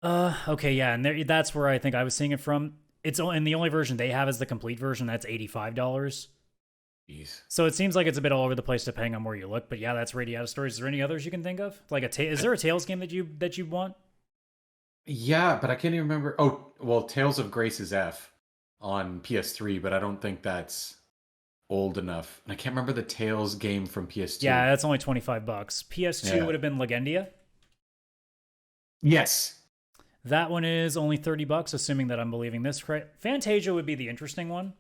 Okay, yeah, and that's where I think I was seeing it from. And the only version they have is the complete version. That's $85. Jeez. So it seems like it's a bit all over the place depending on where you look. But yeah, that's Radiata Stories. Is there any others you can think of? Like is there a Tales game that you want? Yeah, but I can't even remember. Oh, well, Tales of Grace is F on PS3, but I don't think that's old enough. And I can't remember the Tales game from PS2. Yeah, that's only $25. PS2 would have been Legendia. Yes. That one is only $30, assuming that I'm believing this correct. Fantasia would be the interesting one.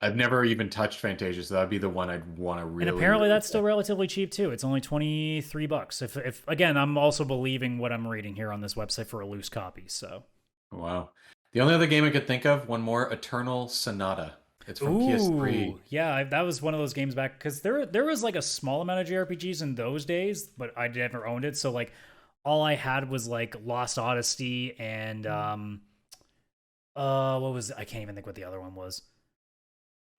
I've never even touched Fantasia, so that'd be the one I'd want to really. And apparently really that's still relatively cheap too. It's only $23. If again, I'm also believing what I'm reading here on this website for a loose copy. So wow. The only other game I could think of, one more, Eternal Sonata. It's from PS3. Yeah, that was one of those games back because there was like a small amount of JRPGs in those days, but I never owned it. So like all I had was like Lost Odyssey and what was I can't even think what the other one was.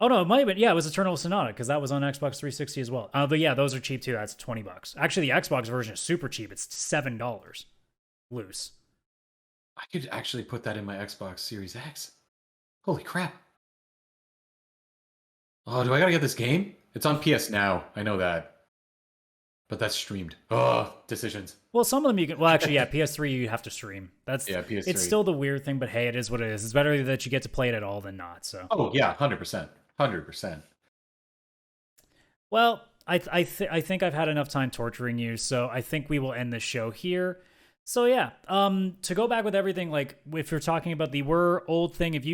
Oh no, it might have been, yeah, it was Eternal Sonata because that was on Xbox 360 as well. But yeah, those are cheap too. That's $20. Actually, the Xbox version is super cheap. It's $7 loose. I could actually put that in my Xbox Series X. Holy crap. Oh, do I gotta get this game? It's on PS Now. I know that. But that's streamed. Oh, decisions. Well, some of them you can. Well, actually, yeah, PS3 you have to stream. That's yeah, PS3. It's still the weird thing, but hey, it is what it is. It's better that you get to play it at all than not. So. Oh yeah, 100%, 100%. Well, I think I've had enough time torturing you, so I think we will end this show here. So yeah, to go back with everything, like if you're talking about the we're old thing, if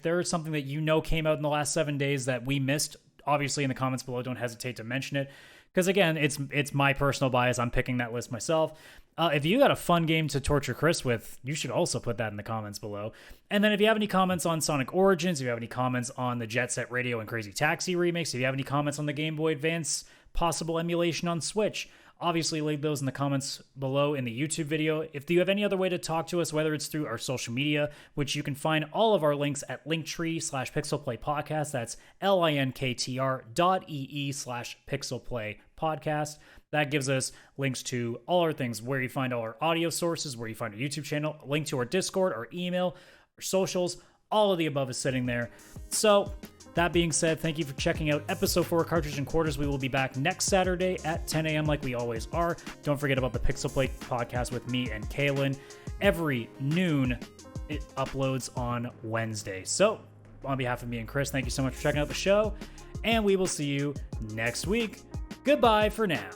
there is something that you know came out in the last 7 days that we missed, obviously in the comments below, don't hesitate to mention it. Because again, it's my personal bias. I'm picking that list myself. If you got a fun game to torture Chris with, you should also put that in the comments below. And then if you have any comments on Sonic Origins, if you have any comments on the Jet Set Radio and Crazy Taxi remakes, if you have any comments on the Game Boy Advance possible emulation on Switch, obviously leave those in the comments below in the YouTube video. If you have any other way to talk to us, whether it's through our social media, which you can find all of our links at linktree/pixelplaypodcast. That's linktr.ee/pixelplaypodcast. That gives us links to all our things, where you find all our audio sources, where you find our YouTube channel, a link to our Discord, our email, our socials. All of the above is sitting there. So that being said, thank you for checking out episode 4 Cartridge and Quarters. We will be back next Saturday at 10 a.m. like we always are. Don't forget about the Pixel Play podcast with me and Kaylan. Every noon, it uploads on Wednesday. So on behalf of me and Chris, thank you so much for checking out the show, and we will see you next week. Goodbye for now.